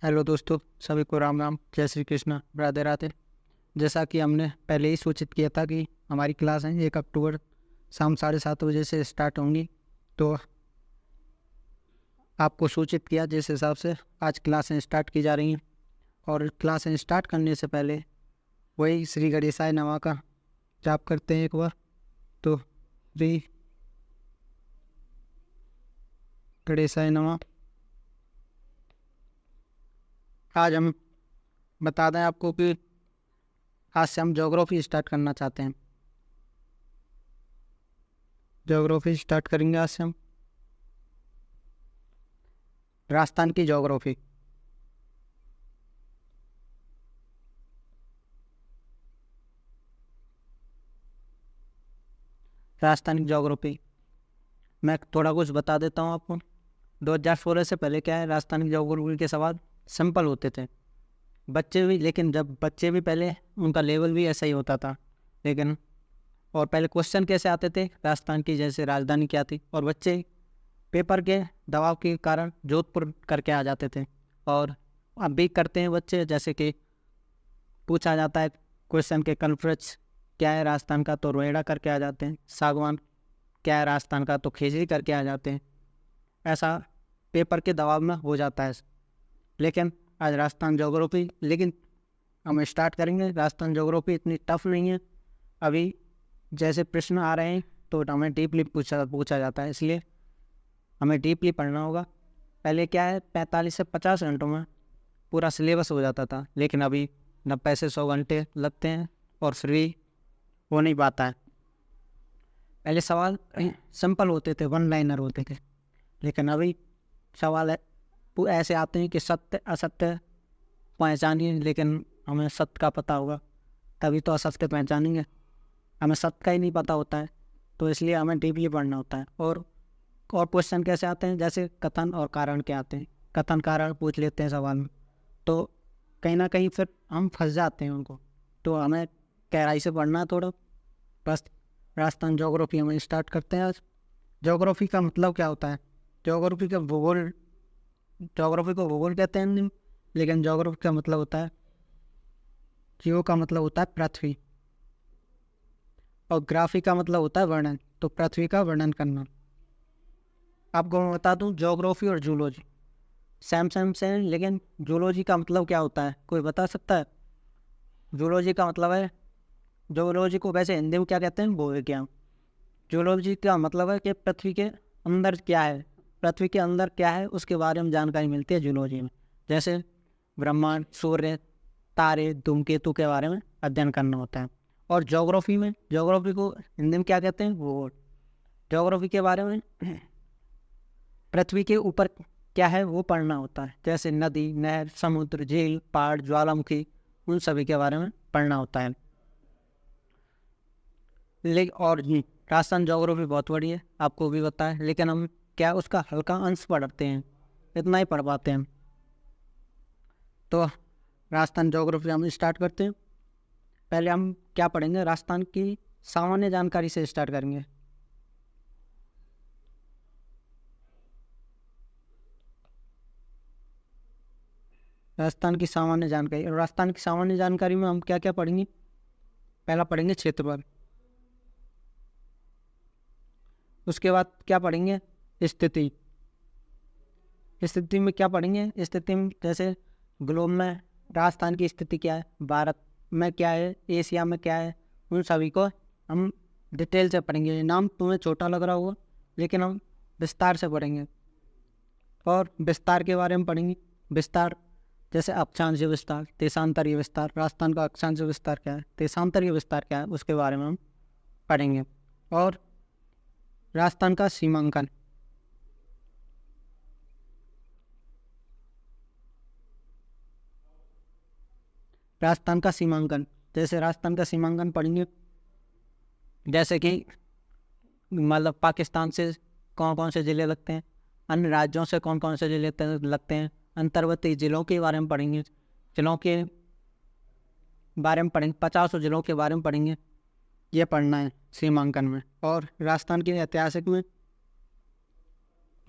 Hello दोस्तों, सभी को राम राम, जय श्री कृष्ण, राधे राधे। जैसा कि हमने पहले ही सूचित किया था कि हमारी क्लास है 1 अक्टूबर शाम 7:30 बजे से स्टार्ट होंगी। तो आपको सूचित किया जिस हिसाब से आज क्लासें स्टार्ट की जा रही हैं। और क्लासें स्टार्ट करने से पहले वही श्री गणेशाय नमः का जाप करते हैं एक बार। तो श्री गणेशाय नमः। आज हम बता दें आपको कि आज से हम ज्योग्राफी स्टार्ट करना चाहते हैं। ज्योग्राफी स्टार्ट करेंगे आज से हम, राजस्थान की ज्योग्राफी। राजस्थान की ज्योग्राफी मैं थोड़ा कुछ बता देता हूँ आपको। 2016 से पहले क्या है, राजस्थान की ज्योग्राफी के सवाल सिंपल होते थे। लेकिन जब बच्चे भी पहले उनका लेवल भी ऐसा ही होता था। लेकिन और पहले क्वेश्चन कैसे आते थे, राजस्थान की जैसे राजधानी क्या थी, और बच्चे पेपर के दबाव के कारण जोधपुर करके आ जाते थे। और अब भी करते हैं बच्चे, जैसे कि पूछा जाता है क्वेश्चन के कन्फ्रेंस क्या है राजस्थान का, तो रोएड़ा करके आ जाते हैं। सागवान क्या है राजस्थान का, तो खेजड़ी करके आ जाते हैं। ऐसा पेपर के दबाव में हो जाता है। लेकिन आज राजस्थान ज्योग्राफी, लेकिन हम स्टार्ट करेंगे। राजस्थान ज्योग्राफी इतनी टफ नहीं है अभी। जैसे प्रश्न आ रहे हैं तो हमें डीपली पूछा जाता है, इसलिए हमें डीपली पढ़ना होगा। पहले क्या है, 45 से 50 घंटों में पूरा सिलेबस हो जाता था, लेकिन अभी 90 से 100 घंटे लगते हैं और फिर भी हो नहीं पाता है। पहले सवाल सिंपल होते थे, वन लाइनर होते थे, लेकिन अभी सवाल ऐसे आते हैं कि सत्य असत्य पहचानिए। लेकिन हमें सत्य का पता होगा तभी तो असत्य पहचानेंगे। हमें सत्य का ही नहीं पता होता है, तो इसलिए हमें डीपली पढ़ना होता है। और क्वेश्चन कैसे आते हैं, जैसे कथन और कारण के आते हैं। कथन कारण पूछ लेते हैं सवाल में, तो कहीं ना कहीं फिर हम फंस जाते हैं उनको। तो हमें गहराई से पढ़ना है थोड़ा। बस राजस्थान ज्योग्राफी हम स्टार्ट करते हैं आज। ज्योग्राफी का मतलब क्या होता है, ज्योग्राफी का भूगोल, ज्योग्राफी को भूगोल कहते हैं नहीं, लेकिन ज्योग्राफी का मतलब होता है, जियो का मतलब होता है पृथ्वी, और ग्राफी का मतलब होता है वर्णन, तो पृथ्वी का वर्णन करना। आपको मैं बता दूं, ज्योग्राफी और जूलॉजी सेम सेम से, लेकिन जूलॉजी का मतलब क्या होता है, कोई बता सकता है? जूलॉजी का मतलब है, जूलॉजी को वैसे हिंदी में क्या कहते हैं, भूविज्ञान। जूलॉजी का मतलब है कि पृथ्वी के अंदर क्या है, पृथ्वी के अंदर क्या है उसके बारे में जानकारी मिलती है जूलॉजी में। जैसे ब्रह्मांड, सूर्य, तारे, धूमकेतु के बारे में अध्ययन करना होता है। और ज्योग्राफी में, ज्योग्राफी को हिंदी में क्या कहते हैं, भूगोल। ज्योग्राफी के बारे में पृथ्वी के ऊपर क्या है वो पढ़ना होता है, जैसे नदी, नहर, समुद्र, झील, पहाड़, ज्वालामुखी, उन सभी के बारे में पढ़ना होता है। और राजस्थान ज्योग्राफी बहुत बड़ी है, आपको भी पता है, लेकिन हम क्या उसका हल्का अंश पढ़ते हैं, इतना ही पढ़ पाते हैं। तो राजस्थान ज्योग्राफी हम स्टार्ट करते हैं। पहले हम क्या पढ़ेंगे, राजस्थान की सामान्य जानकारी से स्टार्ट करेंगे। राजस्थान की सामान्य जानकारी, और राजस्थान की सामान्य जानकारी में हम क्या क्या पढ़ेंगे, पहला पढ़ेंगे क्षेत्रफल। उसके बाद क्या पढ़ेंगे, स्थिति। स्थिति में क्या पढ़ेंगे, स्थिति में जैसे ग्लोब में राजस्थान की स्थिति क्या है, भारत में क्या है, एशिया में क्या है, उन सभी को हम डिटेल से पढ़ेंगे। ये नाम तुम्हें छोटा लग रहा होगा, लेकिन हम विस्तार से पढ़ेंगे। और विस्तार के बारे में पढ़ेंगे। विस्तार जैसे अक्षांशीय विस्तार, देशांतरीय विस्तार, राजस्थान का अक्षांशीय विस्तार क्या है, देशांतरीय विस्तार क्या है, उसके बारे में हम पढ़ेंगे। और राजस्थान का सीमांकन, राजस्थान का सीमांकन, जैसे राजस्थान का सीमांकन पढ़ेंगे, जैसे कि मतलब पाकिस्तान से कौन कौन से ज़िले लगते हैं, अन्य राज्यों से कौन कौन से ज़िले लगते हैं, अंतर्वर्ती ज़िलों के बारे में पढ़ेंगे, ज़िलों के बारे में पढ़ेंगे, 50 ज़िलों के बारे में पढ़ेंगे। ये पढ़ना है सीमांकन में। और राजस्थान के ऐतिहासिक में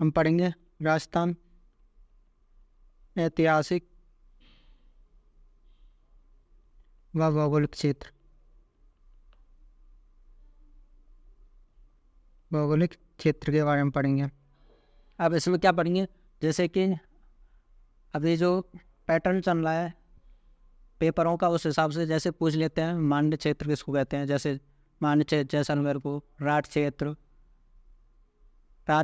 हम पढ़ेंगे राजस्थान ऐतिहासिक व भौगोलिक क्षेत्र। भौगोलिक क्षेत्र के बारे में पढ़ेंगे। अब इसमें क्या पढ़ेंगे, जैसे कि अभी जो पैटर्न चल रहा है पेपरों का, उस हिसाब से जैसे पूछ लेते हैं मान्य क्षेत्र किसको कहते हैं, जैसे मान्य क्षेत्र जैसलमेर को, राज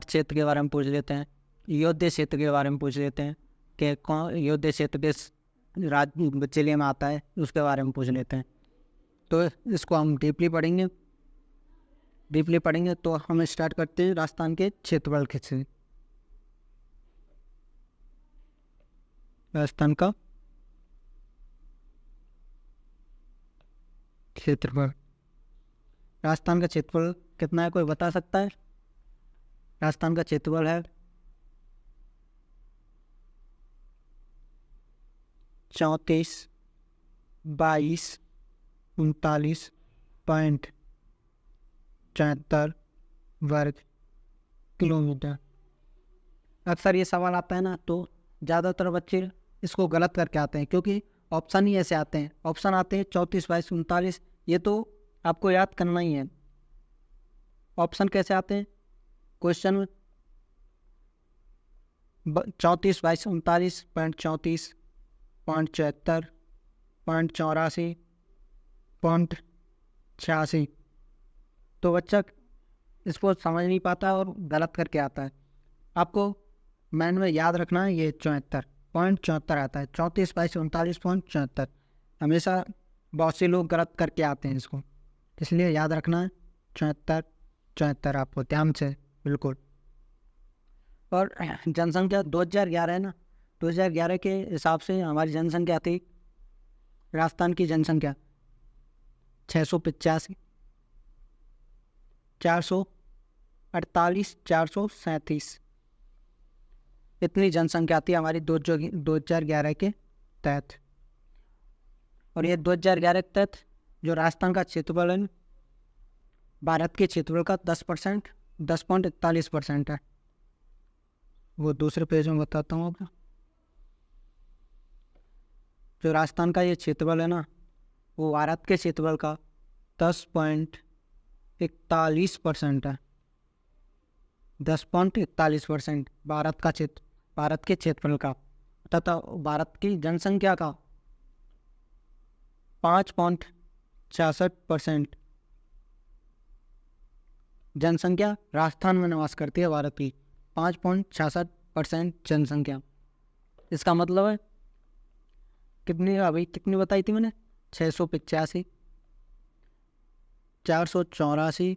क्षेत्र के बारे में पूछ लेते हैं, योध्य क्षेत्र के बारे में पूछ लेते हैं कि कौन योध्य क्षेत्र किस राज्य जिले में आता है, उसके बारे में पूछ लेते हैं। तो इसको हम डीपली पढ़ेंगे। तो हम स्टार्ट करते हैं राजस्थान के क्षेत्रफल से। राजस्थान का क्षेत्रफल। राजस्थान का क्षेत्रफल कितना है, कोई बता सकता है? राजस्थान का क्षेत्रफल है 34,22,39.74 वर्ग किलोमीटर। अक्सर ये सवाल आता है ना, तो ज़्यादातर बच्चे इसको गलत करके आते हैं, क्योंकि ऑप्शन ही ऐसे आते हैं। ऑप्शन आते हैं 34,22,39, ये तो आपको याद करना ही है। ऑप्शन कैसे आते हैं क्वेश्चन में? 34,22,39.74.84.86। तो बच्चा इसको समझ नहीं पाता और गलत करके आता है। आपको माइंड में याद रखना है, ये 74.74 आता है, 34,22,39.74। हमेशा बहुत से लोग गलत करके आते हैं इसको, इसलिए याद रखना है 74 आपको ध्यान से, बिल्कुल। और जनसंख्या 2011 है ना, 2011 के हिसाब से हमारी जनसंख्या थी, राजस्थान की जनसंख्या 685, 448, 437, इतनी जनसंख्या थी हमारी 2011 के तहत। और ये 2011 के तहत जो राजस्थान का क्षेत्रफल है, भारत के क्षेत्रफल का 10%, 10.41% है। वो दूसरे पेज में बताता हूँ आपको। जो राजस्थान का ये क्षेत्रफल है ना, वो भारत के क्षेत्रफल का 10.41% है। 10.41% भारत के क्षेत्रफल का, तथा भारत की जनसंख्या का 5.66% जनसंख्या राजस्थान में निवास करती है। भारत की 5.66% जनसंख्या। इसका मतलब है कितनी बताई थी मैंने? 685, 484,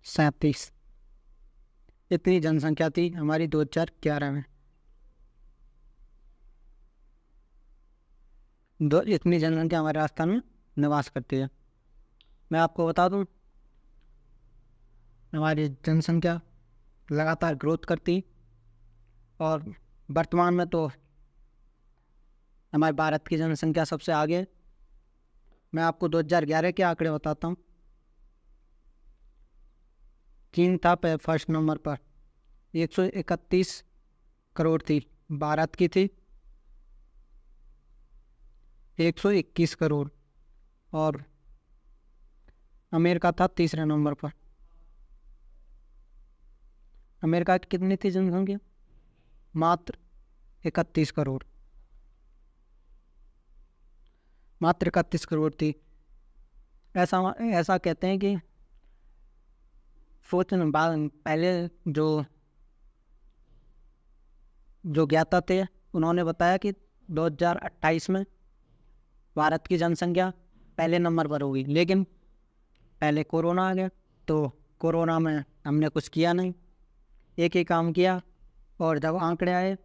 37, इतनी जनसंख्या थी हमारी 2011 में। इतनी जनसंख्या हमारे राजस्थान में निवास करती है। मैं आपको बता दूं, हमारी जनसंख्या लगातार ग्रोथ करती, और वर्तमान में तो हमारे भारत की जनसंख्या सबसे आगे है। मैं आपको 2011 के आंकड़े बताता हूँ। चीन था फर्स्ट नंबर पर, 131 करोड़ थी। भारत की थी 121 करोड़, और अमेरिका था तीसरे नंबर पर। अमेरिका की कितनी थी जनसंख्या? मात्र 31 करोड़, मात्र 31 करोड़ थी। ऐसा कहते हैं कि पहले जो ज्ञाता थे, उन्होंने बताया कि 2028 में भारत की जनसंख्या पहले नंबर पर होगी, लेकिन पहले कोरोना आ गया, तो कोरोना में हमने कुछ किया नहीं, एक ही काम किया। और जब आंकड़े आए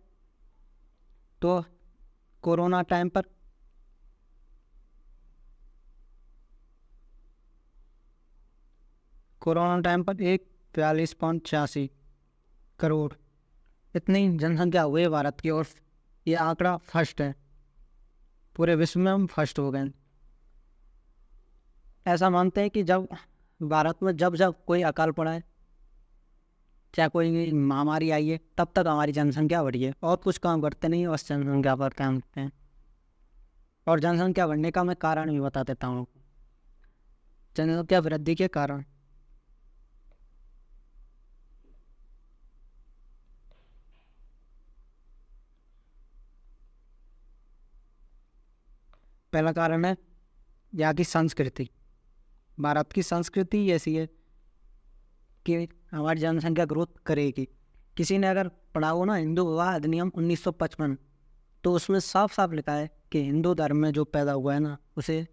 तो कोरोना टाइम पर कोरोना टाइम पर 42.86 करोड़ इतनी जनसंख्या हुई भारत की, और ये आंकड़ा फर्स्ट है, पूरे विश्व में हम फर्स्ट हो गए। ऐसा मानते हैं कि जब भारत में जब कोई अकाल पड़ा है, चाहे कोई भी महामारी आई है, तब तक हमारी जनसंख्या बढ़ी है। और कुछ काम करते नहीं, बस जनसंख्या पर काम करते हैं। और जनसंख्या बढ़ने का मैं कारण भी बता देता हूँ। जनसंख्या वृद्धि के कारण पहला कारण है यहाँ की संस्कृति। भारत की संस्कृति ऐसी है कि हमारी जनसंख्या ग्रोथ करेगी। किसी ने अगर पढ़ा हो ना हिंदू विवाह अधिनियम 1955, तो उसमें साफ साफ लिखा है कि हिंदू धर्म में जो पैदा हुआ है ना, उसे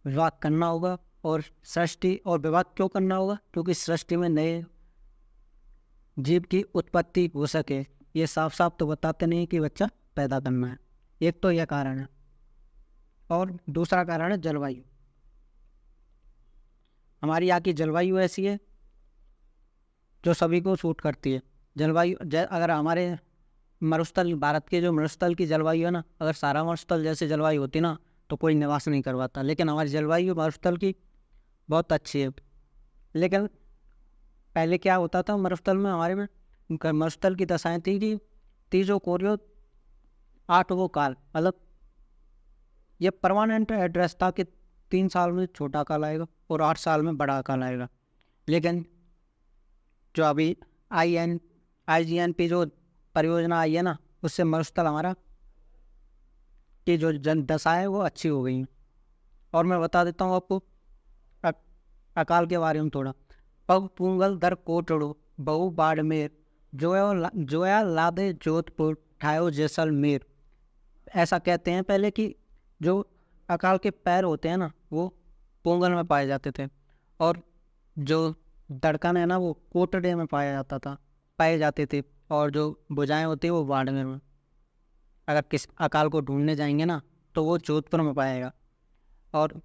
विवाह करना होगा। और सृष्टि और विवाह क्यों करना होगा? क्योंकि सृष्टि में नए जीव की उत्पत्ति हो सके। ये साफ साफ तो बताते नहीं कि बच्चा पैदा करना है। एक तो यह कारण है। और दूसरा कारण है जलवायु। हमारी यहाँ की जलवायु ऐसी है जो सभी को सूट करती है। जलवायु अगर हमारे मरुस्थल, भारत के जो मरुस्थल की जलवायु है ना, अगर सारा मरुस्थल जैसे जलवायु होती ना, तो कोई निवास नहीं करवाता। लेकिन हमारी जलवायु मरुस्थल की बहुत अच्छी है। लेकिन पहले क्या होता था मरुस्थल में, हमारे में मरुस्थल की दशाएं थी कि तीजो कोरियो 8 काल, मतलब ये परमानेंट एड्रेस था कि 3 साल में छोटा काल आएगा और 8 साल में बड़ा काल आएगा। लेकिन जो अभी IGNP जो परियोजना आई है ना, उससे मरुस्थल हमारा की जो दशा है वो अच्छी हो गई है। और मैं बता देता हूँ आपको अकाल के बारे में थोड़ा। पग पूंगल दर कोटड़ो बहु बाड़मेर, जोया लादे जोधपुर ठायो जैसलमेर। ऐसा कहते हैं पहले कि जो अकाल के पैर होते हैं ना, वो पोंगल में पाए जाते थे, और जो दड़कन है ना, वो कोटड़े में पाए जाते थे, और जो भुजाएं होती है वो बाड़मेर में। अगर किस अकाल को ढूंढने जाएंगे ना, तो वो जोधपुर में पाएगा। और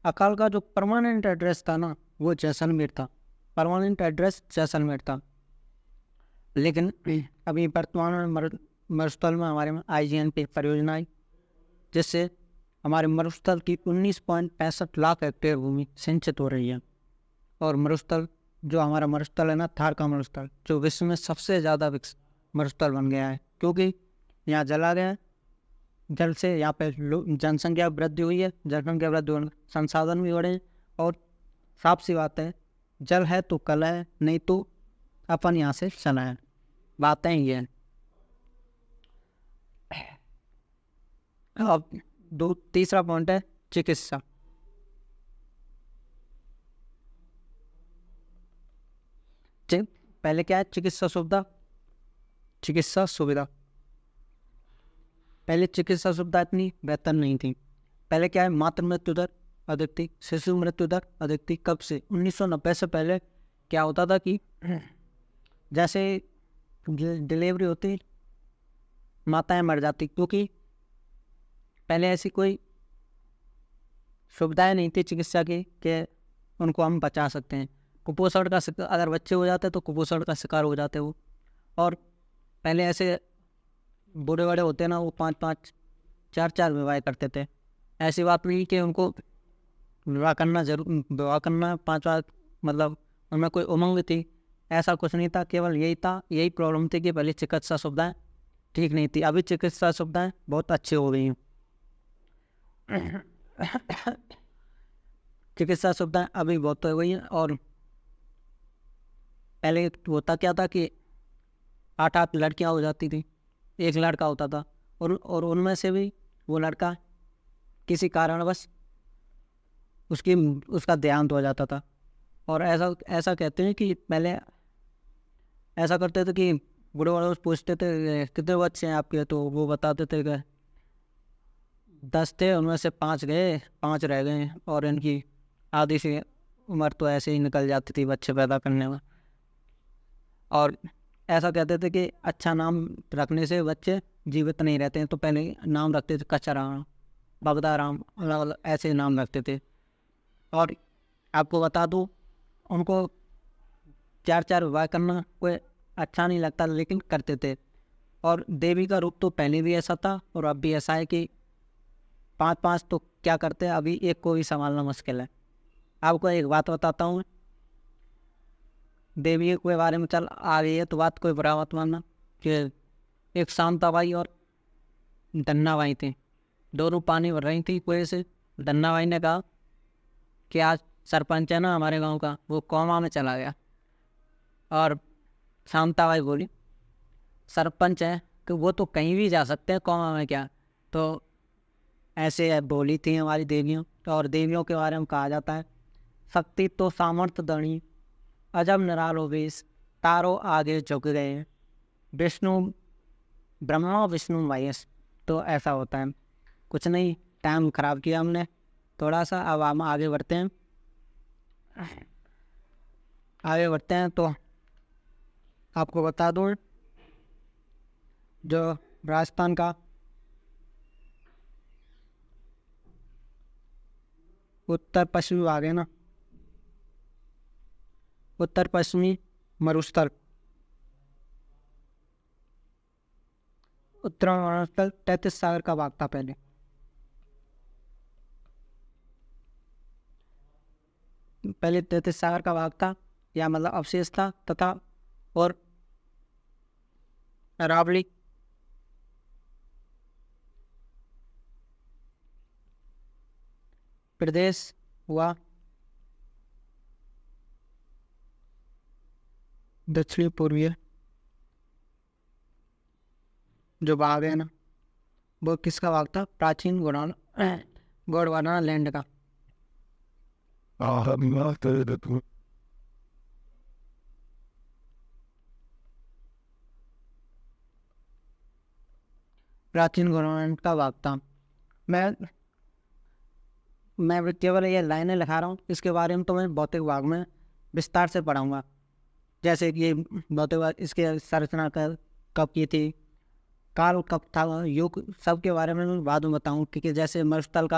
अकाल का जो परमानेंट एड्रेस था ना, वो जैसलमेर था। परमानेंट एड्रेस जैसलमेर था। लेकिन अभी वर्तमान में मरुस्थल में हमारे में IGNP परियोजना आई, जिससे हमारे मरुस्थल की 19.65 लाख हेक्टेयर भूमि सिंचित हो रही है। और मरुस्थल, जो हमारा मरुस्थल है ना, थार का मरुस्थल, जो विश्व में सबसे ज़्यादा विकसित मरुस्थल बन गया है, क्योंकि यहाँ जल आ गया है। जल से यहाँ पे जनसंख्या वृद्धि हुई है। जनसंख्या वृद्धि होने, संसाधन भी बढ़े हैं। और साफ सी बात है, जल है तो कल है, नहीं तो अपन यहाँ से चला है। बातें ही हैं। अब तीसरा पॉइंट है चिकित्सा। पहले क्या है? चिकित्सा सुविधा। पहले चिकित्सा सुविधा इतनी बेहतर नहीं थी। पहले क्या है? मातृ मृत्यु दर अधिक थी, शिशु मृत्यु दर अधिक थी। कब से? 1990 से पहले क्या होता था कि जैसे डिलीवरी होती, माताएं मर जाती, क्योंकि पहले ऐसी कोई सुविधाएं नहीं थी चिकित्सा की कि उनको हम बचा सकते हैं। कुपोषण का शिकार, अगर बच्चे हो जाते तो कुपोषण का शिकार हो जाते वो। और पहले ऐसे बूढ़े बड़े होते ना, वो 5-5 4-4 विवाह करते थे। ऐसी बात नहीं कि उनको विवाह करना 5 मतलब उनमें कोई उमंग थी, ऐसा कुछ नहीं था। केवल यही प्रॉब्लम थी कि पहले चिकित्सा सुविधाएं ठीक नहीं थी। अभी चिकित्सा सुविधाएं बहुत अच्छी हो गई हैं। चिकित्सा सुविधाएं अभी बहुत हो गई हैं। और पहले होता क्या था कि 8-8 लड़कियां हो जाती थी, एक लड़का होता था, और उनमें से भी वो लड़का किसी कारणवश उसका देहांत हो जाता था। और ऐसा कहते हैं कि पहले ऐसा करते थे कि बूढ़े वाले पूछते थे कितने बच्चे हैं आपके, तो वो बताते थे कि 10 थे, उनमें से 5 गए, 5 रह गए। और इनकी आधी सी उम्र तो ऐसे ही निकल जाती थी बच्चे पैदा करने में। और ऐसा कहते थे कि अच्छा नाम रखने से बच्चे जीवित नहीं रहते हैं, तो पहले नाम रखते थे कच्चाराम, बगदाराम, अलग अलग ऐसे नाम रखते थे। और आपको बता दूँ, उनको 4-4 विवाह करना कोई अच्छा नहीं लगता, लेकिन करते थे। और देवी का रूप तो पहले भी ऐसा था और अब भी ऐसा है कि 5-5 तो क्या करते हैं, अभी एक को भी संभालना मुश्किल है। आपको एक बात बताता हूँ, देवी के बारे में चल आ गई है तो बात कोई बुरा मत मानना कि एक शांताबाई और दन्नाबाई थी, दोनों पानी भर रही थी कुएं से। दन्नाबाई ने कहा कि आज सरपंच है ना हमारे गांव का, वो कोमा में चला गया। और शांताबाई बोली सरपंच है कि वो तो कहीं भी जा सकते हैं, कोमा में क्या। तो ऐसे बोली थी हमारी देवियों। और देवियों के बारे में कहा जाता है शक्ति तो सामर्थ्य धनी, अजब निरालो वेश, तारो आगे झुक गए, विष्णु ब्रह्मा विष्णु महेश। तो ऐसा होता है। कुछ नहीं, टाइम खराब किया हमने थोड़ा सा, अब हम आगे बढ़ते हैं। तो आपको बता दूँ जो राजस्थान का उत्तर पश्चिमी भाग है ना, उत्तर पश्चिमी मरुस्थल, उत्तर मरुस्थल 33 सागर का भाग था पहले। पहले 33 सागर का भाग था, या मतलब अवशेष था, तथा और अरावली प्रदेश हुआ दक्षिणी पूर्वीय जो भाग है ना, वो किसका भाग था? प्राचीन गोंडवाना लैंड का। प्राचीन गोंडवाना का भाग था। मैं केवल ये लाइनें लिखा रहा हूँ, इसके बारे में तो मैं भौतिक भाग में विस्तार से पढ़ाऊँगा। जैसे कि ये भौतिक भाग, इसके संरचना कब की थी, काल कब था, युग, सब के बारे में मैं बाद में बताऊँ। क्योंकि जैसे मरुस्थल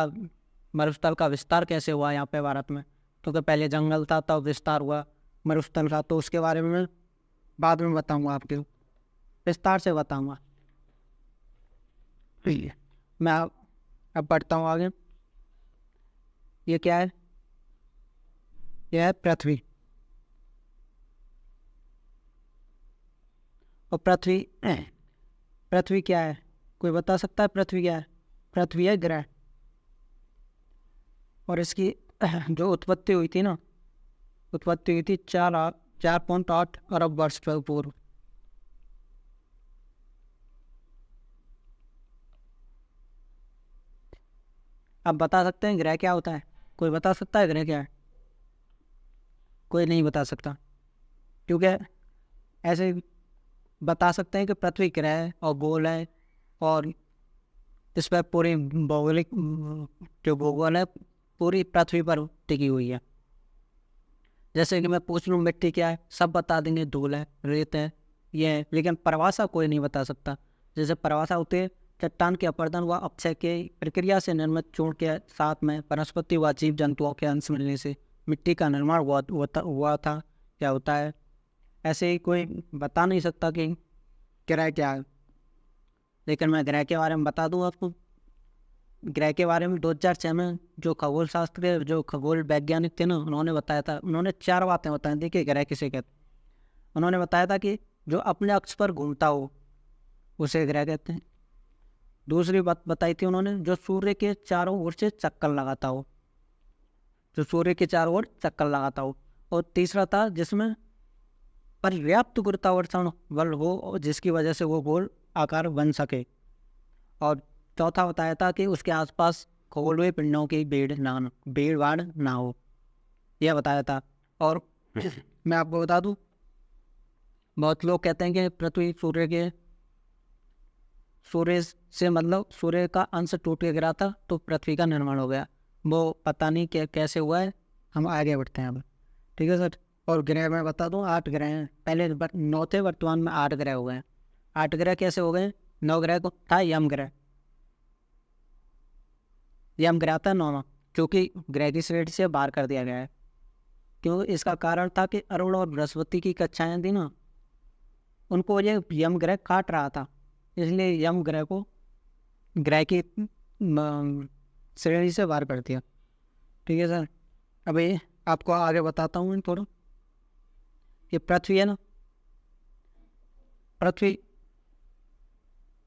का विस्तार कैसे हुआ यहाँ पे भारत में, क्योंकि पहले जंगल था तब विस्तार हुआ मरुस्थल का, तो उसके बारे में मैं बाद में बताऊँगा, आपके विस्तार से बताऊँगा। मैं अब पढ़ता हूँ आगे। ये क्या है? यह है पृथ्वी। और पृथ्वी क्या है? कोई बता सकता है पृथ्वी क्या है? पृथ्वी है ग्रह। और इसकी जो उत्पत्ति हुई थी ना, उत्पत्ति हुई थी 4.8 अरब वर्ष पूर्व। आप बता सकते हैं ग्रह क्या होता है? कोई बता सकता है ग्रह क्या है? कोई नहीं बता सकता, क्योंकि ऐसे बता सकते हैं कि पृथ्वी ग्रह है और गोल है, और इस पर पूरी भौगोलिक जो भूगोल है पूरी पृथ्वी पर टिकी हुई है। जैसे कि मैं पूछ लूँ मिट्टी क्या है, सब बता देंगे धूल है, रेत है, ये है, लेकिन परिभाषा कोई नहीं बता सकता। जैसे परिभाषा होती है चट्टान के अपरदन व अपक्षय के प्रक्रिया से निर्मित चूर्ण के साथ में वनस्पति व जीव जंतुओं के अंश मिलने से मिट्टी का निर्माण हुआ था, क्या होता है। ऐसे ही कोई बता नहीं सकता कि ग्रह क्या है, लेकिन मैं ग्रह के बारे में बता दूँ आपको। ग्रह के बारे में 2006 में जो खगोल शास्त्र जो खगोल वैज्ञानिक थे ना, उन्होंने बताया था, उन्होंने 4 बातें बताई थी कि ग्रह किसे कहते हैं। उन्होंने बताया था कि जो अपने अक्ष पर घूमता हो उसे ग्रह कहते हैं। दूसरी बात बताई थी उन्होंने, जो सूर्य के चारों ओर से चक्कर लगाता हो, जो सूर्य के चारों ओर चक्कर लगाता हो। और तीसरा था जिसमें पर्याप्त गुरुत्वाकर्षण बल हो जिसकी वजह से वो गोल आकार बन सके। और चौथा बताया था कि उसके आसपास खगोलीय पिंडों की भीड़ भाड़ ना हो, यह बताया था। और मैं आपको बता दूं, बहुत लोग कहते हैं कि पृथ्वी सूर्य से मतलब सूर्य का अंश टूट के गिरा था तो पृथ्वी का निर्माण हो गया। वो पता नहीं कैसे हुआ है, हम आगे बढ़ते हैं अब। ठीक है सर। और ग्रह मैं बता दूं 8 ग्रह हैं, पहले 9 थे, वर्तमान में 8 ग्रह हो गए हैं। 8 ग्रह कैसे हो गए? 9 ग्रह को था यम ग्रह था 9वां, क्योंकि ग्रह की श्रेणी से बाहर कर दिया गया है। क्यों? इसका कारण था कि अरुण और बृहस्पति की कक्षाएं थी ना, उनको ये यम ग्रह काट रहा था, इसलिए यम ग्रह को ग्रह की श्रेणी से बाहर कर दिया। ठीक है सर। अभी आपको आगे बताता हूँ थोड़ा। ये पृथ्वी है ना, पृथ्वी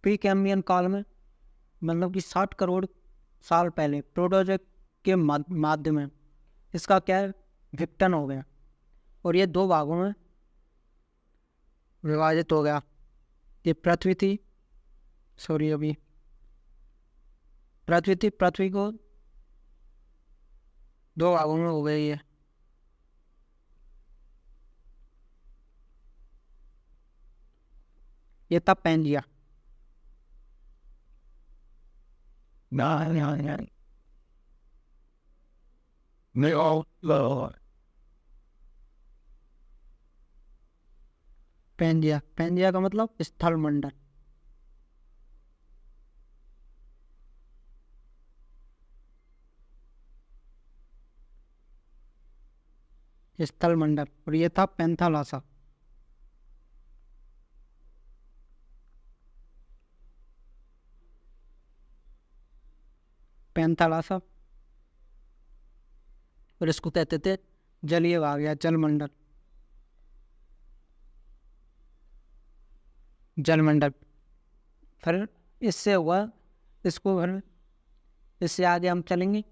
प्री कैम्बियन काल में मतलब कि 60 करोड़ साल पहले प्रोटोजोइक के माध्यम में इसका क्या है विघटन हो गया और ये 2 भागों में विभाजित हो गया। ये पृथ्वी थी, सॉरी अभी पृथ्वी थी, पृथ्वी को 2 भागों में हो गई है। ये था पैंजिया। पैंजिया, पैंजिया का मतलब स्थल मंडल। स्थल मंडल। और ये था पैंथालासा। पैंथालासा और इसको कहते थे जलीय भाग या जलमंडल। जलमंडल फिर इससे हुआ, इसको फिर इससे आगे हम चलेंगे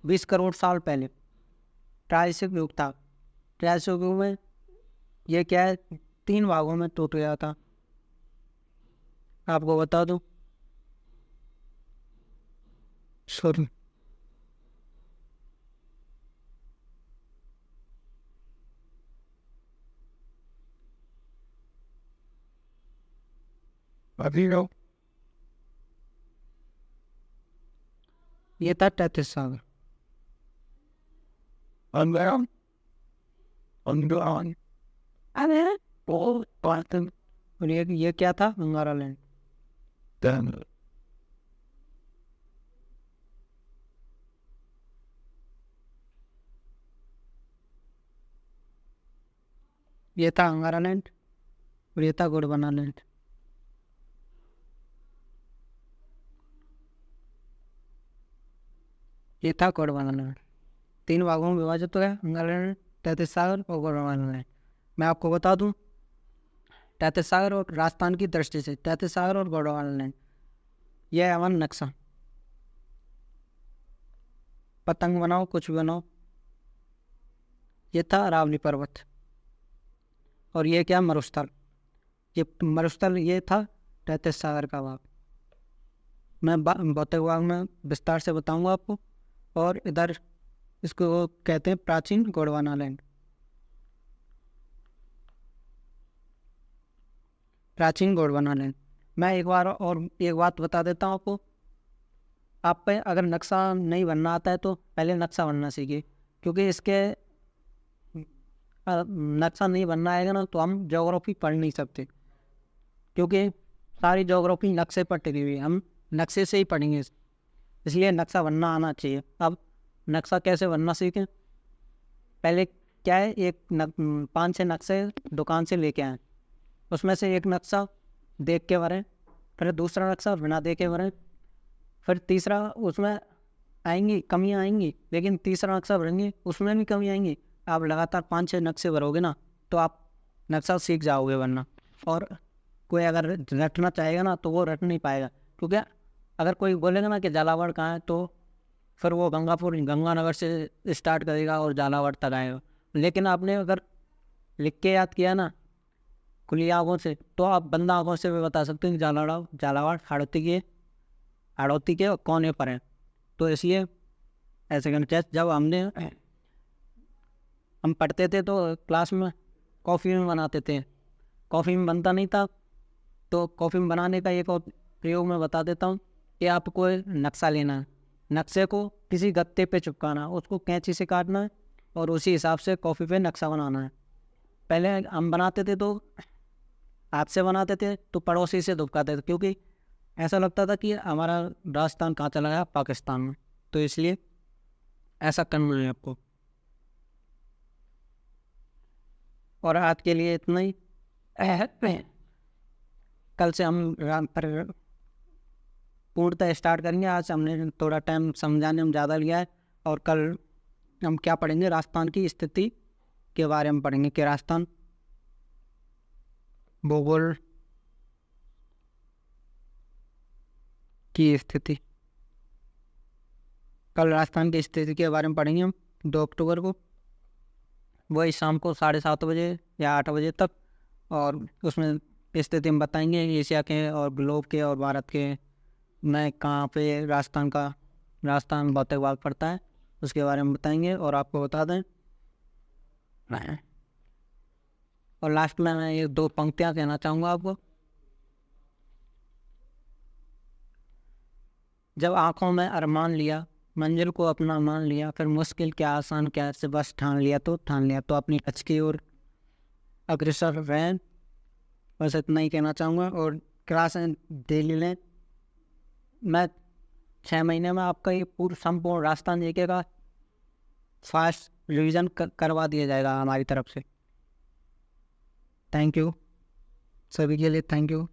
20 करोड़ साल पहले ट्रायसिक युग था। ट्रायसिक युग में ये क्या है 3 भागों में टूट गया था। आपको बता दूं, सॉरी ये था तैतीस सागर। और ये क्या था अंगारा लैंड। ये था अंगारा लैंड और ये था गोंडवाना लैंड। ये था गोंडवाना लैंड। 3 भागों में विभाजित हो गया, अंगारा लैंड, तैतीस सागर और गोंडवाना लैंड। मैं आपको बता दूं, तैतीस सागर और राजस्थान की दृष्टि से तैतीस सागर और गोंडवाना लैंड यह है हमारा नक्शा। पतंग बनाओ, कुछ भी बनाओ। ये था अरावली पर्वत और ये क्या मरुस्थल। ये मरुस्थल ये था तैतीस सागर का भाग। मैं भौतिक भाग में विस्तार से बताऊंगा आपको। और इधर इसको कहते हैं प्राचीन गोंडवाना लैंड। प्राचीन गोंडवाना लैंड। मैं एक बात बता देता हूँ आपको। आप पे अगर नक्शा नहीं बनना आता है तो पहले नक्शा बनना सीखिए, क्योंकि इसके नक्शा नहीं बनना आएगा ना तो हम ज्योग्राफी पढ़ नहीं सकते, क्योंकि सारी ज्योग्राफी नक्शे पर टिकी हुई है। हम नक्शे से ही पढ़ेंगे, इसलिए नक्शा बनना आना चाहिए। अब नक्शा कैसे बनना सीखें, पहले क्या है 5-6 नक्शे दुकान से लेके आए, उसमें से एक नक्शा देख के भरें, फिर दूसरा नक्शा बिना देखे भरें, फिर तीसरा उसमें आएंगी कमियाँ आएंगी, लेकिन तीसरा नक्शा भरेंगे उसमें भी कमी आएंगी। आप लगातार 5-6 नक्शे भरोगे ना तो आप नक्शा सीख जाओगे वरना। और कोई अगर रटना चाहेगा ना तो वो रट नहीं पाएगा, क्योंकि अगर कोई बोलेगा ना कि झालावाड़ कहाँ है तो फिर वो गंगानगर से स्टार्ट करेगा और झालावाड़ तक आएगा। लेकिन आपने अगर लिख के याद किया ना खुली आँखों से तो आप बंद आँखों से भी बता सकते हैं कि झालावाड़ हाड़ौती के कोने पर है। तो इसलिए ऐसे करना चाहिए। जब हम पढ़ते थे तो क्लास में कॉफ़ी में बनाते थे, कॉफ़ी में बनता नहीं था, तो कॉफ़ी में बनाने का एक और प्रयोग मैं बता देता हूँ कि आपको नक्शा लेना है, नक्शे को किसी गत्ते पे चिपकाना, उसको कैंची से काटना है और उसी हिसाब से कॉफ़ी पे नक्शा बनाना है। पहले हम बनाते थे तो हाथ से बनाते थे तो पड़ोसी से दुबकाते थे, क्योंकि ऐसा लगता था कि हमारा राजस्थान कहाँ चला गया, पाकिस्तान में। तो इसलिए ऐसा करना है आपको। और आज के लिए इतना ही। कल से हम पूर्णतः स्टार्ट करेंगे। आज हमने थोड़ा टाइम समझाने में ज़्यादा लिया है, और कल हम क्या पढ़ेंगे, राजस्थान की स्थिति के बारे में पढ़ेंगे कि राजस्थान भूगोल की स्थिति। कल राजस्थान की स्थिति के बारे में पढ़ेंगे हम 2 अक्टूबर को, वही शाम को 7:30 बजे या 8 बजे तक। और उसमें स्थिति हम बताएंगे एशिया के और ग्लोब के और भारत के में कहाँ पे राजस्थान भौतिक भाग पड़ता है, उसके बारे में बताएंगे और आपको बता दें। और लास्ट में मैं ये 2 पंक्तियाँ कहना चाहूँगा आपको। जब आँखों में अरमान लिया, मंजिल को अपना मान लिया, फिर मुश्किल क्या आसान क्या से बस ठान लिया तो अपनी टच की ओर अग्रसर रहें। बस इतना ही कहना चाहूँगा। और क्लासें डेली लें। मैं 6 महीने में आपका ये संपूर्ण राजस्थान जीके का फास्ट रिवीजन करवा दिया जाएगा हमारी तरफ से। थैंक यू सभी के लिए, थैंक यू।